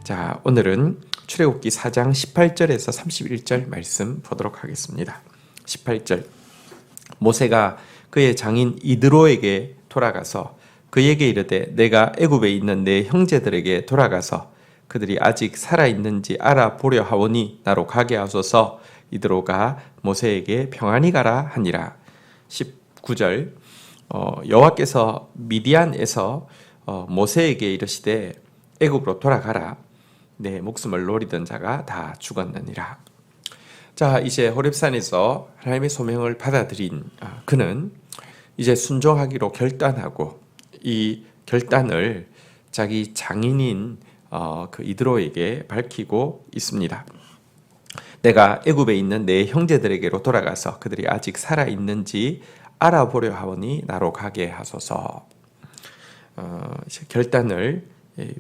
자, 오늘은 출애굽기 4장 18절에서 31절 말씀 보도록 하겠습니다. 18절. 모세가 그의 장인 이드로에게 돌아가서 그에게 이르되 내가 애굽에 있는 내 형제들에게 돌아가서 그들이 아직 살아 있는지 알아보려 하오니 나로 가게 하소서. 이드로가 모세에게 평안히 가라 하니라. 19절. 여호와께서 미디안에서 모세에게 이르시되 애굽으로 돌아가라. 내 목숨을 노리던 자가 다 죽었느니라. 자, 이제 호렙산에서 하나님의 소명을 받아들인 그는 이제 순종하기로 결단하고 이 결단을 자기 장인인 그 이드로에게 밝히고 있습니다. 내가 애굽에 있는 내 형제들에게로 돌아가서 그들이 아직 살아 있는지 알아보려 하오니 나로 가게 하소서. 이제 결단을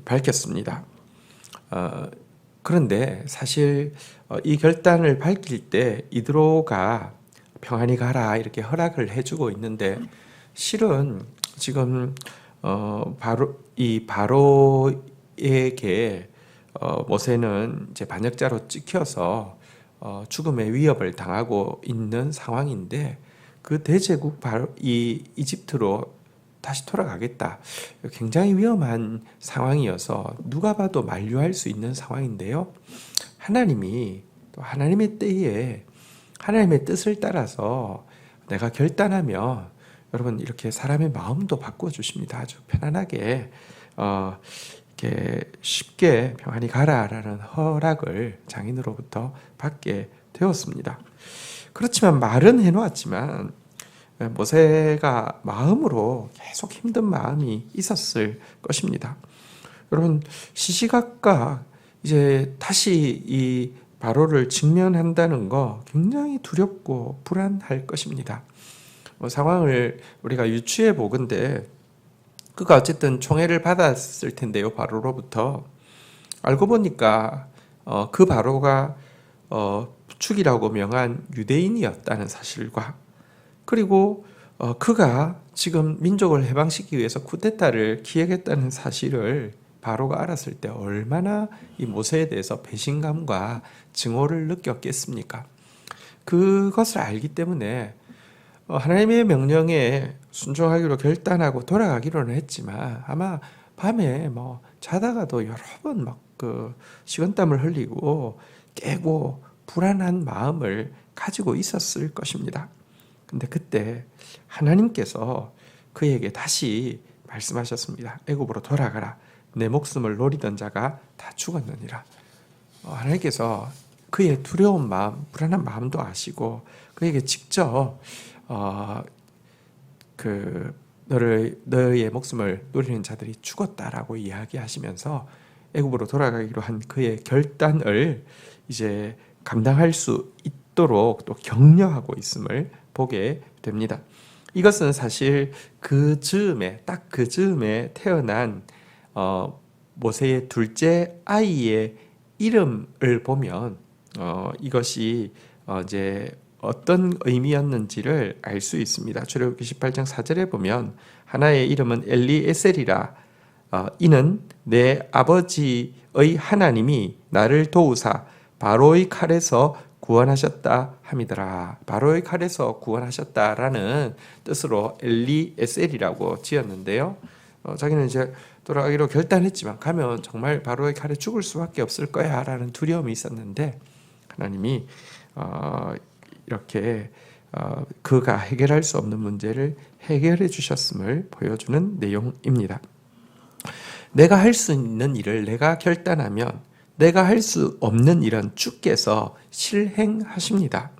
밝혔습니다. 그런데 사실 이 결단을 밝힐 때 이드로가 평안히 가라 이렇게 허락을 해주고 있는데 실은 지금 바로에게 모세는 이제 반역자로 찍혀서 죽음의 위협을 당하고 있는 상황인데 그 대제국 바로 이 이집트로 다시 돌아가겠다. 굉장히 위험한 상황이어서 누가 봐도 만류할 수 있는 상황인데요. 하나님이 또 하나님의 때에 하나님의 뜻을 따라서 내가 결단하면 여러분 이렇게 사람의 마음도 바꿔주십니다. 아주 편안하게 이렇게 쉽게 평안히 가라라는 허락을 장인으로부터 받게 되었습니다. 그렇지만 말은 해놓았지만 모세가 마음으로 계속 힘든 마음이 있었을 것입니다. 여러분 시시각각 이제 다시 이 바로를 직면한다는 거 굉장히 두렵고 불안할 것입니다. 상황을 우리가 유추해 보건대 그가 어쨌든 총애를 받았을 텐데요. 바로로부터 알고 보니까 그 바로가 죽이라고 명한 유대인이었다는 사실과 그리고 그가 지금 민족을 해방시키기 위해서 쿠데타를 기획했다는 사실을 바로가 알았을 때 얼마나 이 모세에 대해서 배신감과 증오를 느꼈겠습니까? 그것을 알기 때문에 하나님의 명령에 순종하기로 결단하고 돌아가기로는 했지만 아마 밤에 자다가도 여러 번 그 식은땀을 흘리고 깨고 불안한 마음을 가지고 있었을 것입니다. 근데 그때 하나님께서 그에게 다시 말씀하셨습니다. 애굽으로 돌아가라. 내 목숨을 노리던 자가 다 죽었느니라. 하나님께서 그의 두려운 마음, 불안한 마음도 아시고 그에게 직접 너의 목숨을 노리는 자들이 죽었다라고 이야기하시면서 애굽으로 돌아가기로 한 그의 결단을 이제 감당할 수 있도록 또 격려하고 있음을 보게 됩니다. 이것은 사실 딱 그 즈음에 태어난 모세의 둘째 아이의 이름을 보면 이것이 이제 어떤 의미였는지를 알 수 있습니다. 출애굽기 18장 4절에 보면 하나의 이름은 엘리에셀이라 이는 내 아버지의 하나님이 나를 도우사 바로의 칼에서 구원하셨다 함이더라. 바로의 칼에서 구원하셨다라는 뜻으로 엘리에셀이라고 지었는데요. 자기는 이제 돌아가기로 결단했지만 가면 정말 바로의 칼에 죽을 수밖에 없을 거야라는 두려움이 있었는데 하나님이 이렇게 그가 해결할 수 없는 문제를 해결해 주셨음을 보여주는 내용입니다. 내가 할 수 있는 일을 내가 결단하면 내가 할 수 없는 일은 주께서 실행하십니다.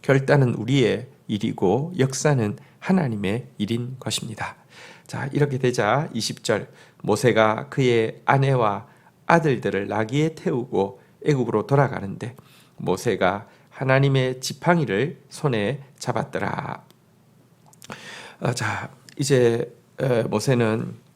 결단은 우리의 일이고 역사는 하나님의 일인 것입니다. 자, 이렇게 되자 20절 모세가 그의 아내와 아들들을 나귀에 태우고 애굽으로 돌아가는데 모세가 하나님의 지팡이를 손에 잡았더라. 자, 이제 모세는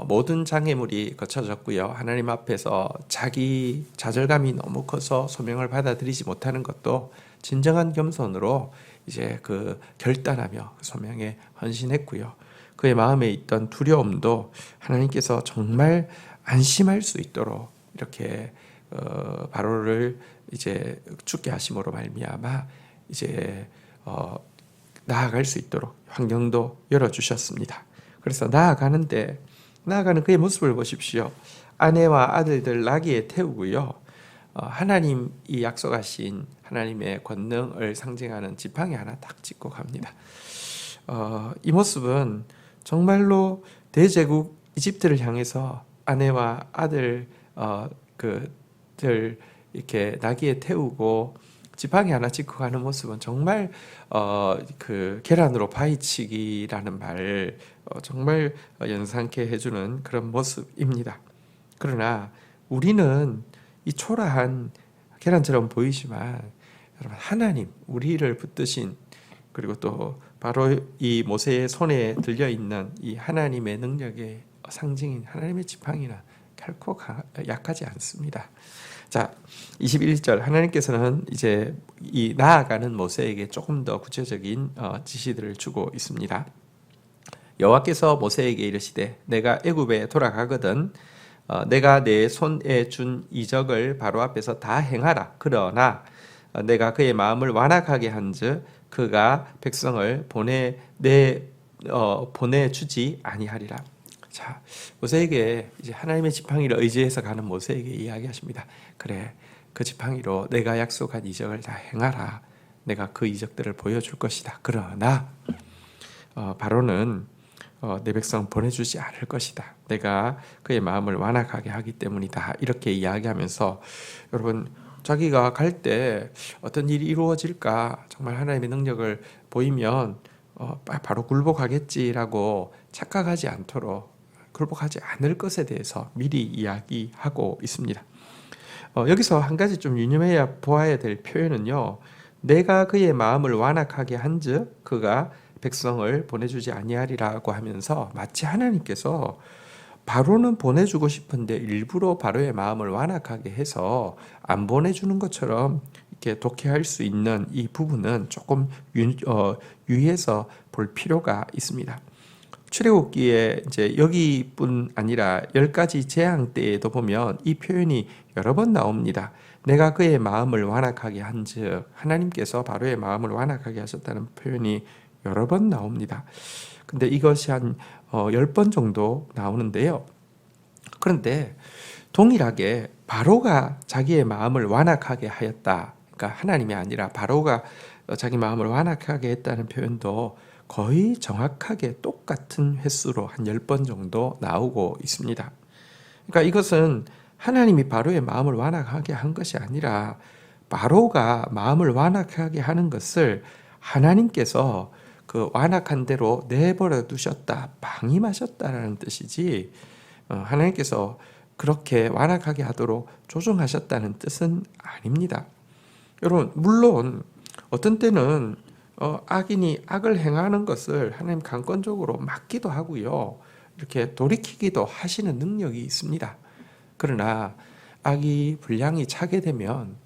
모든 장애물이 거쳐졌고요. 하나님 앞에서 자기 좌절감이 너무 커서 소명을 받아들이지 못하는 것도 진정한 겸손으로 이제 그 결단하며 그 소명에 헌신했고요. 그의 마음에 있던 두려움도 하나님께서 정말 안심할 수 있도록 이렇게 바로를 이제 죽게 하심으로 말미암아 이제 나아갈 수 있도록 환경도 열어주셨습니다. 그래서 나아가는 그의 모습을 보십시오. 아내와 아들들 나귀에 태우고요. 하나님이 약속하신 하나님의 권능을 상징하는 지팡이 하나 딱 짚고 갑니다. 이 모습은 정말로 대제국 이집트를 향해서 아내와 아들 그들 이렇게 나귀에 태우고 지팡이 하나 짚고 가는 모습은 정말 그 계란으로 바위치기라는 말 정말 연상케 해주는 그런 모습입니다. 그러나 우리는 이 초라한 계란처럼 보이지만 여러분 하나님 우리를 붙드신 그리고 또 바로 이 모세의 손에 들려 있는 이 하나님의 능력의 상징인 하나님의 지팡이는 결코 약하지 않습니다. 자, 21절 하나님께서는 이제 이 나아가는 모세에게 조금 더 구체적인 지시들을 주고 있습니다. 여호와께서 모세에게 이르시되 내가 애굽에 돌아가거든 내가 내 손에 준 이적을 바로 앞에서 다 행하라. 그러나 내가 그의 마음을 완악하게 한즉 그가 백성을 보내주지 아니하리라. 자, 모세에게 이제 하나님의 지팡이를 의지해서 가는 모세에게 이야기하십니다. 그래, 그 지팡이로 내가 약속한 이적을 다 행하라. 내가 그 이적들을 보여줄 것이다. 그러나 바로는 내 백성 보내주지 않을 것이다. 내가 그의 마음을 완악하게 하기 때문이다. 이렇게 이야기하면서 여러분 자기가 갈 때 어떤 일이 이루어질까 정말 하나님의 능력을 보이면 바로 굴복하겠지라고 착각하지 않도록 굴복하지 않을 것에 대해서 미리 이야기하고 있습니다. 여기서 한 가지 좀 유념해야 보아야 될 표현은요. 내가 그의 마음을 완악하게 한즉 그가 백성을 보내주지 아니하리라고 하면서 마치 하나님께서 바로는 보내주고 싶은데 일부러 바로의 마음을 완악하게 해서 안 보내주는 것처럼 이렇게 독해할 수 있는 이 부분은 조금 유의해서 볼 필요가 있습니다. 출애굽기에 이제 여기뿐 아니라 10가지 재앙 때에도 보면 이 표현이 여러 번 나옵니다. 내가 그의 마음을 완악하게 한즉 하나님께서 바로의 마음을 완악하게 하셨다는 표현이 여러 번 나옵니다. 근데 이것이 한 10번 정도 나오는데요. 그런데 동일하게 바로가 자기의 마음을 완악하게 하였다. 그러니까 하나님이 아니라 바로가 자기 마음을 완악하게 했다는 표현도 거의 정확하게 똑같은 횟수로 한 10번 정도 나오고 있습니다. 그러니까 이것은 하나님이 바로의 마음을 완악하게 한 것이 아니라 바로가 마음을 완악하게 하는 것을 하나님께서 그 완악한 대로 내버려 두셨다, 방임하셨다라는 뜻이지 하나님께서 그렇게 완악하게 하도록 조종하셨다는 뜻은 아닙니다. 여러분 물론 어떤 때는 악인이 악을 행하는 것을 하나님 강권적으로 막기도 하고요. 이렇게 돌이키기도 하시는 능력이 있습니다. 그러나 악이 분량이 차게 되면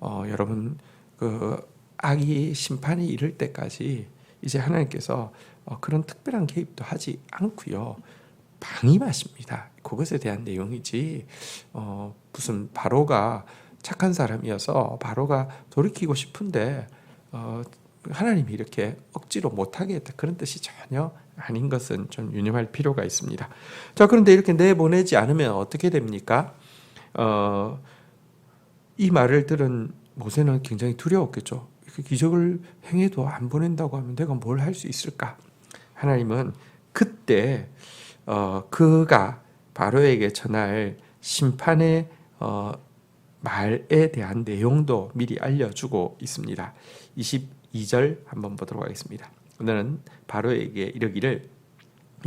여러분 그 악이 심판이 이를 때까지 이제 하나님께서 그런 특별한 개입도 하지 않고요. 방임하십니다. 그것에 대한 내용이지 무슨 바로가 착한 사람이어서 바로가 돌이키고 싶은데 하나님이 이렇게 억지로 못하게 했다 그런 뜻이 전혀 아닌 것은 좀 유념할 필요가 있습니다. 자, 그런데 이렇게 내보내지 않으면 어떻게 됩니까? 이 말을 들은 모세는 굉장히 두려웠겠죠. 기적을 행해도 안 보낸다고 하면 내가 뭘 할 수 있을까? 하나님은 그때 그가 바로에게 전할 심판의 말에 대한 내용도 미리 알려주고 있습니다. 22절 한번 보도록 하겠습니다. 오늘은 바로에게 이르기를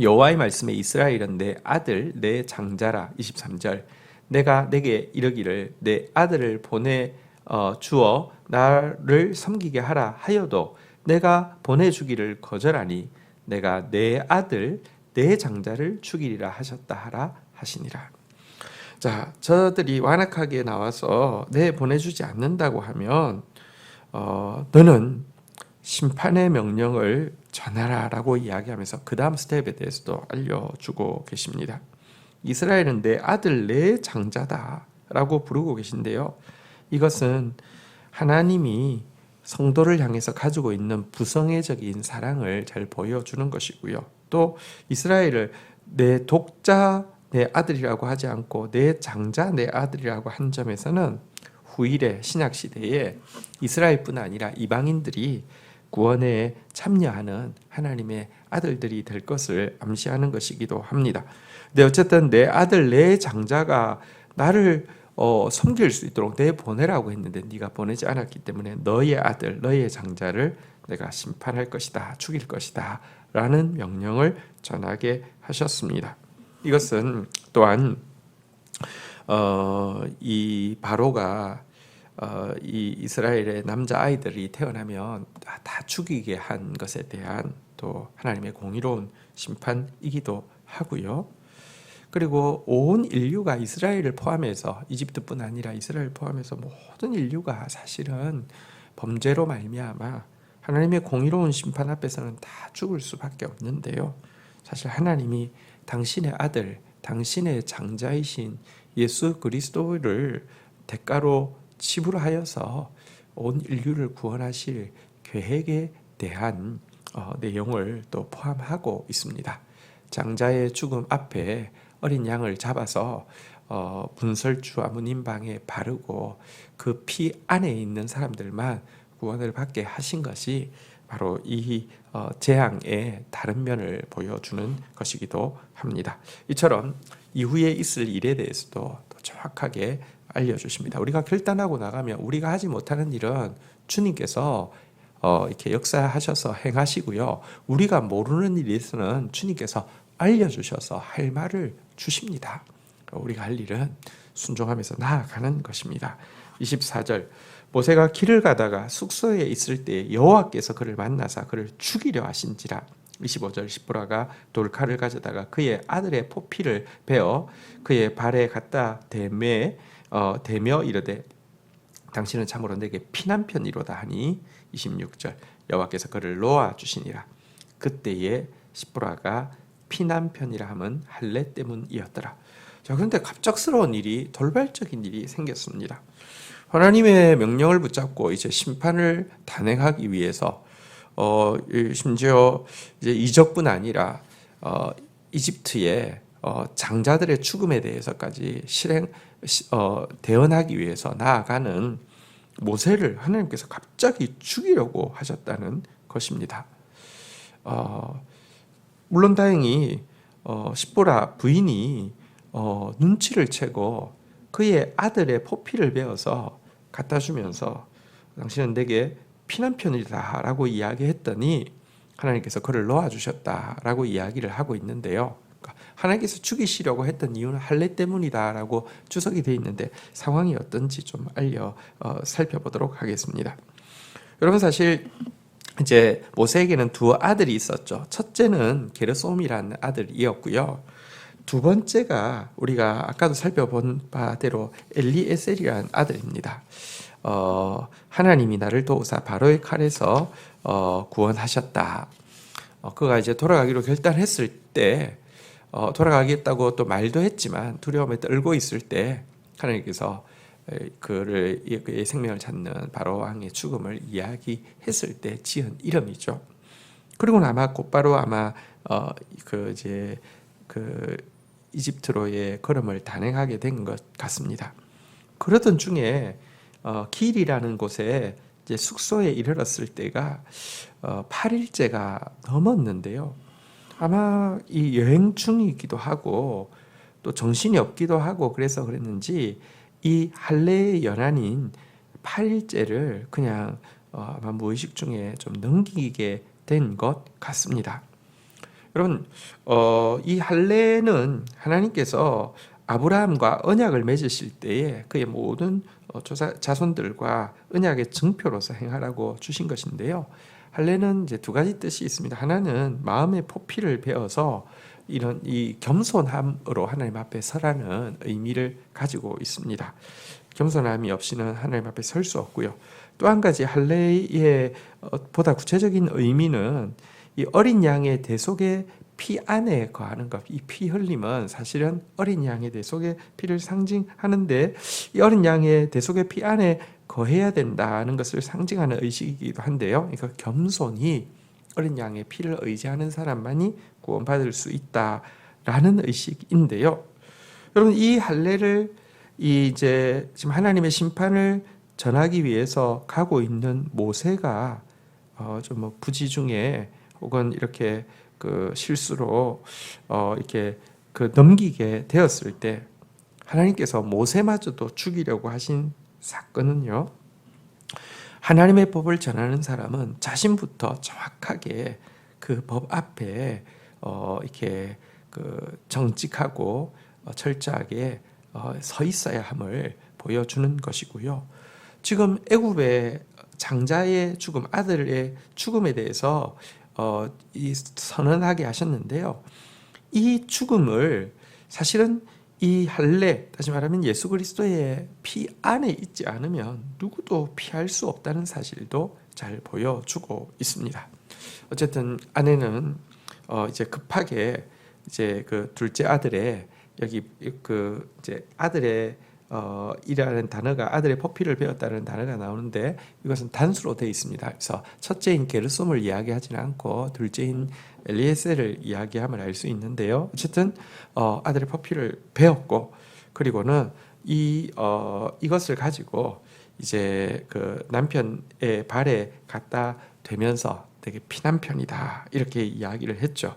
여호와의 말씀에 이스라엘은 내 아들 내 장자라. 23절 내가 내게 이르기를 내 아들을 보내 주어 나를 섬기게 하라 하여도 내가 보내주기를 거절하니 내가 내 아들 내 장자를 죽이리라 하셨다 하라 하시니라. 자, 저들이 완악하게 나와서 보내주지 않는다고 하면 너는 심판의 명령을 전하라라고 이야기하면서 그 다음 스텝에 대해서도 알려주고 계십니다. 이스라엘은 내 아들 내 장자다. 라고 부르고 계신데요. 이것은 하나님이 성도를 향해서 가지고 있는 부성애적인 사랑을 잘 보여주는 것이고요. 또 이스라엘을 내 독자 내 아들이라고 하지 않고 내 장자 내 아들이라고 한 점에서는 후일의 신약시대에 이스라엘뿐 아니라 이방인들이 구원에 참여하는 하나님의 아들들이 될 것을 암시하는 것이기도 합니다. 근데 어쨌든 내 아들 내 장자가 나를 섬길 수 있도록 내 보내라고 했는데 네가 보내지 않았기 때문에 너의 아들 너의 장자를 내가 심판할 것이다, 죽일 것이다 라는 명령을 전하게 하셨습니다. 이것은 또한 이 바로가 이 이스라엘의 남자 아이들이 태어나면 다 죽이게 한 것에 대한 또 하나님의 공의로운 심판이기도 하고요. 그리고 온 인류가 이스라엘을 포함해서 이집트뿐 아니라 이스라엘 포함해서 모든 인류가 사실은 범죄로 말미암아 하나님의 공의로운 심판 앞에서는 다 죽을 수밖에 없는데요. 사실 하나님이 당신의 아들, 당신의 장자이신 예수 그리스도를 대가로 지불하여서 온 인류를 구원하실 계획에 대한 내용을 또 포함하고 있습니다. 장자의 죽음 앞에 어린 양을 잡아서 분설주 아무님 방에 바르고 그 피 안에 있는 사람들만 구원을 받게 하신 것이 바로 이 재앙의 다른 면을 보여주는 것이기도 합니다. 이처럼 이후에 있을 일에 대해서도 더 정확하게 알려주십니다. 우리가 결단하고 나가면 우리가 하지 못하는 일은 주님께서 이렇게 역사하셔서 행하시고요. 우리가 모르는 일에서는 주님께서 알려주셔서 할 말을 주십니다. 우리가 할 일은 순종하면서 나아가는 것입니다. 24절 모세가 길을 가다가 숙소에 있을 때 여호와께서 그를 만나사 그를 죽이려 하신지라. 25절 십보라가 돌칼을 가져다가 그의 아들의 포피를 베어 그의 발에 갖다 대며 이르되 당신은 참으로 내게 피난편이로다 하니 26절 여호와께서 그를 놓아 주시니라. 그때에 십보라가 피난편이라 함은 할례 때문이었더라. 자, 그런데 갑작스러운 일이 돌발적인 일이 생겼습니다. 하나님의 명령을 붙잡고 이제 심판을 단행하기 위해서 심지어 이제 이적뿐 아니라 이집트의 장자들의 죽음에 대해서까지 대언하기 위해서 나아가는 모세를 하나님께서 갑자기 죽이려고 하셨다는 것입니다. 물론 다행히 십보라 부인이 눈치를 채고 그의 아들의 포피를 베어서 갖다 주면서 당신은 내게 피난편이다 라고 이야기했더니 하나님께서 그를 놓아주셨다라고 이야기를 하고 있는데요. 하나님께서 죽이시려고 했던 이유는 할례 때문이다 라고 주석이 되어 있는데 상황이 어떤지 좀 살펴보도록 하겠습니다. 여러분 사실 이제 모세에게는 두 아들이 있었죠. 첫째는 게르솜이라는 아들이었고요. 두 번째가 우리가 아까도 살펴본 바대로 엘리에셀이라는 아들입니다. 하나님이 나를 도우사 바로의 칼에서 구원하셨다. 그가 이제 돌아가기로 결단했을 때 돌아가겠다고 또 말도 했지만 두려움에 떨고 있을 때 하나님께서 그의 생명을 찾는 바로 왕의 죽음을 이야기했을 때 지은 이름이죠. 그리고는 아마 곧바로 이집트로의 걸음을 단행하게 된 것 같습니다. 그러던 중에 길이라는 곳에 이제 숙소에 이르렀을 때가 8일째가 넘었는데요. 아마 이 여행 중이기도 하고 또 정신이 없기도 하고 그래서 그랬는지 이 할례의 연한인 8일째를 그냥 아마 무의식 중에 좀 넘기게 된 것 같습니다. 여러분, 이 할례는 하나님께서 아브라함과 언약을 맺으실 때에 그의 모든 자손들과 언약의 증표로서 행하라고 주신 것인데요. 할례는 이제 두 가지 뜻이 있습니다. 하나는 마음의 포피를 베어서 이런 이 겸손함으로 하나님 앞에 서라는 의미를 가지고 있습니다. 겸손함이 없이는 하나님 앞에 설 수 없고요. 또 한 가지 할례의 보다 구체적인 의미는 이 어린 양의 대속의 피 안에 거하는 것, 이 피 흘림은 사실은 어린 양의 대속의 피를 상징하는데 이 어린 양의 대속의 피 안에 거해야 된다는 것을 상징하는 의식이기도 한데요. 그러니까 겸손히 어린 양의 피를 의지하는 사람만이 구원받을 수 있다라는 의식인데요. 여러분, 이 할례를 이제 지금 하나님의 심판을 전하기 위해서 가고 있는 모세가 좀 뭐 부지 중에 혹은 이렇게 그 실수로 이렇게 그 넘기게 되었을 때 하나님께서 모세마저도 죽이려고 하신 사건은요. 하나님의 법을 전하는 사람은 자신부터 정확하게 그 법 앞에 이렇게 그 정직하고 철저하게 서 있어야 함을 보여주는 것이고요. 지금 애굽의 장자의 죽음, 아들의 죽음에 대해서 이 선언하게 하셨는데요. 이 죽음을 사실은 이 할례, 다시 말하면 예수 그리스도의 피 안에 있지 않으면 누구도 피할 수 없다는 사실도 잘 보여주고 있습니다. 어쨌든 아내는 이제 급하게 이제 그 둘째 아들의 여기 그 이제 아들의 이라는 단어가 아들의 포피를 배웠다는 단어가 나오는데 이것은 단수로 되어 있습니다. 그래서 첫째인 게르솜을 이야기하지는 않고 둘째인 엘리에셀을 이야기함을 알 수 있는데요. 어쨌든 아들의 포피를 배웠고 그리고는 이것을 가지고 이제 그 남편의 발에 갖다 대면서 되게 피남편이다 이렇게 이야기를 했죠.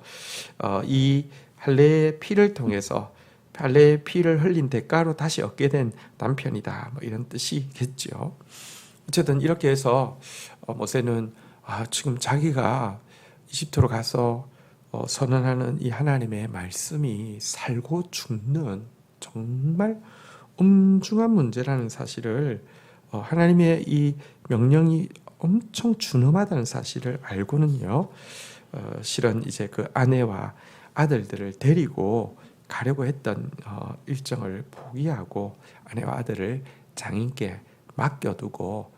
이 할례의 피를 통해서 할례의 피를 흘린 대가로 다시 얻게 된 남편이다. 뭐 이런 뜻이겠죠. 어쨌든 이렇게 해서 모세는 지금 자기가 이집트로 가서 선언하는 이 하나님의 말씀이 살고 죽는 정말 엄중한 문제라는 사실을 하나님의 이 명령이 엄청 준엄하다는 사실을 알고는요. 실은 이제 그 아내와 아들들을 데리고 가려고 했던 일정을 포기하고 아내와 아들을 장인께 맡겨두고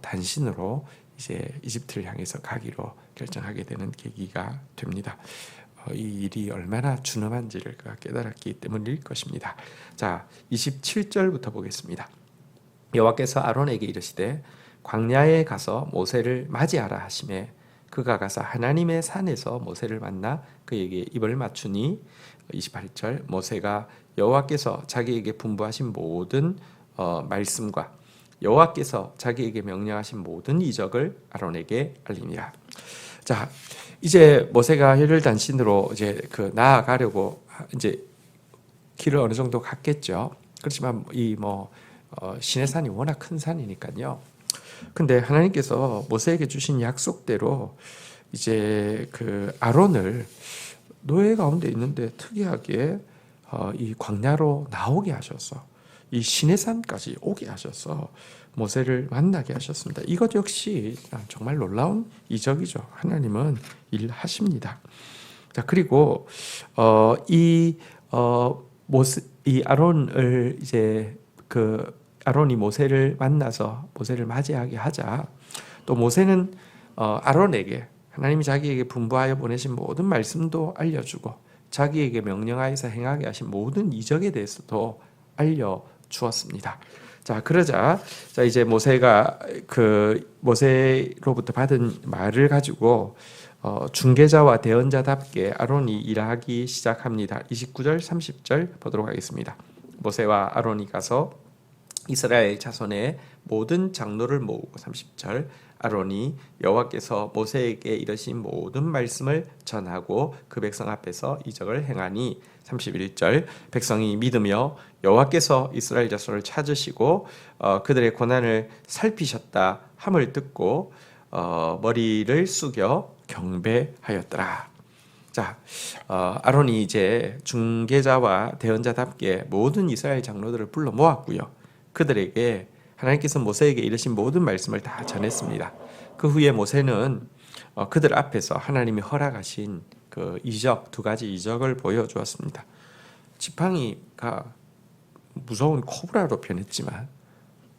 단신으로 이제 이집트를 향해서 가기로 결정하게 되는 계기가 됩니다. 이 일이 얼마나 준엄한지를 그가 깨달았기 때문일 것입니다. 자, 27절부터 보겠습니다. 여호와께서 아론에게 이르시되 광야에 가서 모세를 맞이하라 하시매 그가 가서 하나님의 산에서 모세를 만나 그에게 입을 맞추니 28절 모세가 여호와께서 자기에게 분부하신 모든 말씀과 여호와께서 자기에게 명령하신 모든 이적을 아론에게 알리니라. 자, 이제 모세가 혈단신으로 이제 그 나아가려고 이제 길을 어느 정도 갔겠죠. 그렇지만 이 시내산이 워낙 큰 산이니까요. 근데 하나님께서 모세에게 주신 약속대로 이제 그 아론을 노예 가운데 있는데 특이하게 이 광야로 나오게 하셔서 이 시내산까지 오게 하셔서 모세를 만나게 하셨습니다. 이것 역시 정말 놀라운 이적이죠. 하나님은 일하십니다. 자, 그리고 이 아론을 이제 그 아론이 모세를 만나서 모세를 맞이하게 하자 또 모세는 아론에게 하나님이 자기에게 분부하여 보내신 모든 말씀도 알려주고 자기에게 명령하여서 행하게 하신 모든 이적에 대해서도 알려주었습니다. 자, 그러자 이제 모세가 그 모세로부터 받은 말을 가지고 중개자와 대언자답게 아론이 일하기 시작합니다. 29절 30절 보도록 하겠습니다. 모세와 아론이 가서 이스라엘 자손의 모든 장로를 모으고 30절 아론이 여호와께서 모세에게 이르신 모든 말씀을 전하고 그 백성 앞에서 이적을 행하니 31절 백성이 믿으며 여호와께서 이스라엘 자손을 찾으시고 그들의 고난을 살피셨다 함을 듣고 머리를 숙여 경배하였더라. 자, 아론이 이제 중개자와 대언자답게 모든 이스라엘 장로들을 불러 모았고요. 그들에게 하나님께서 모세에게 이르신 모든 말씀을 다 전했습니다. 그 후에 모세는 그들 앞에서 하나님이 허락하신 그 이적, 두 가지 이적을 보여주었습니다. 지팡이가 무서운 코브라로 변했지만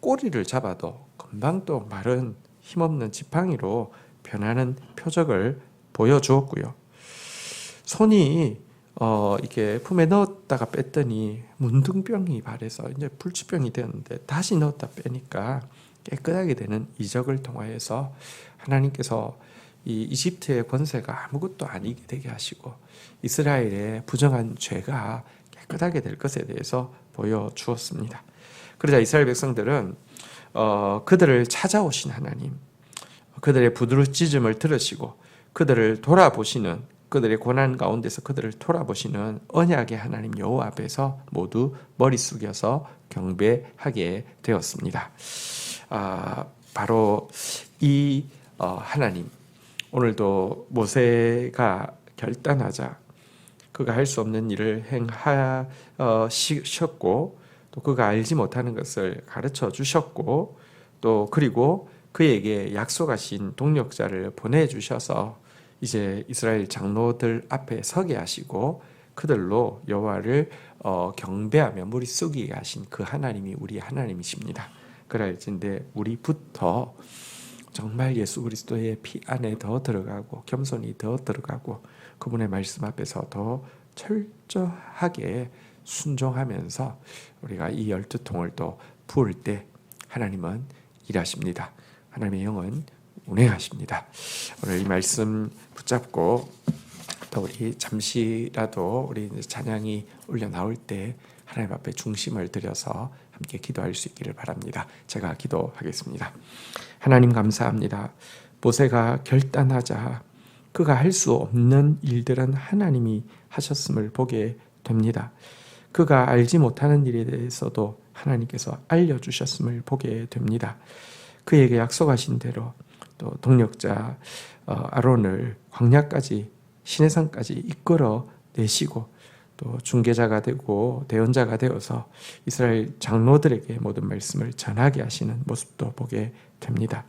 꼬리를 잡아도 금방 또 마른 힘없는 지팡이로 변하는 표적을 보여주었고요. 손이 이게 품에 넣었다가 뺐더니 문둥병이 발해서 이제 불치병이 되었는데 다시 넣었다 빼니까 깨끗하게 되는 이적을 통하여서 하나님께서 이 이집트의 권세가 아무것도 아니게 되게 하시고 이스라엘의 부정한 죄가 깨끗하게 될 것에 대해서 보여주었습니다. 그러자 이스라엘 백성들은 그들을 찾아오신 하나님, 그들의 부르짖음을 들으시고 그들을 돌아보시는, 그들의 고난 가운데서 그들을 돌아보시는 언약의 하나님 여호와 앞에서 모두 머리 숙여서 경배하게 되었습니다. 바로 이 하나님, 오늘도 모세가 결단하자 그가 할 수 없는 일을 행하셨고 또 그가 알지 못하는 것을 가르쳐 주셨고 또 그리고 그에게 약속하신 동력자를 보내주셔서 이제 이스라엘 장로들 앞에 서게 하시고 그들로 여호와를 경배하며 무리 숙이게 하신 그 하나님이 우리 하나님이십니다. 그럴진데 우리부터 정말 예수 그리스도의 피 안에 더 들어가고 겸손히 더 들어가고 그분의 말씀 앞에서 더 철저하게 순종하면서 우리가 이 12통을 또 부을 때 하나님은 일하십니다. 하나님의 영은 운행하십니다. 오늘 이 말씀 붙잡고 또 우리 잠시라도 우리 찬양이 올려 나올 때 하나님 앞에 중심을 들여서 함께 기도할 수 있기를 바랍니다. 제가 기도하겠습니다. 하나님 감사합니다. 모세가 결단하자 그가 할 수 없는 일들은 하나님이 하셨음을 보게 됩니다. 그가 알지 못하는 일에 대해서도 하나님께서 알려주셨음을 보게 됩니다. 그에게 약속하신 대로 또 동력자 아론을 광야까지 시내산까지 이끌어 내시고 또 중개자가 되고 대언자가 되어서 이스라엘 장로들에게 모든 말씀을 전하게 하시는 모습도 보게 됩니다.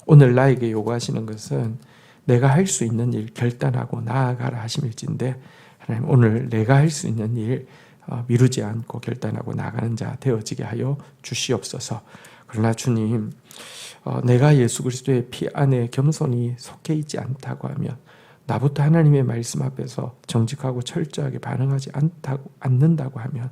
오늘 나에게 요구하시는 것은 내가 할 수 있는 일 결단하고 나아가라 하심일진데 하나님 오늘 내가 할 수 있는 일 미루지 않고 결단하고 나가는 자 되어지게 하여 주시옵소서. 그러나 주님 내가 예수 그리스도의 피 안에 겸손히 속해 있지 않다고 하면 나부터 하나님의 말씀 앞에서 정직하고 철저하게 반응하지 않는다고 하면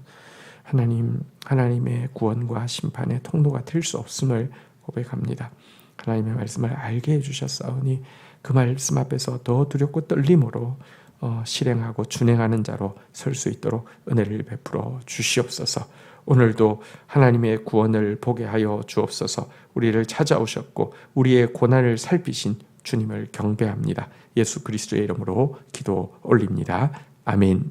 하나님의 구원과 심판의 통로가 될 수 없음을 고백합니다. 하나님의 말씀을 알게 해주셨사오니 그 말씀 앞에서 더 두렵고 떨림으로 실행하고 준행하는 자로 설 수 있도록 은혜를 베풀어 주시옵소서. 오늘도 하나님의 구원을 보게 하여 주옵소서. 우리를 찾아오셨고 우리의 고난을 살피신 주님을 경배합니다. 예수 그리스도의 이름으로 기도 올립니다. 아멘.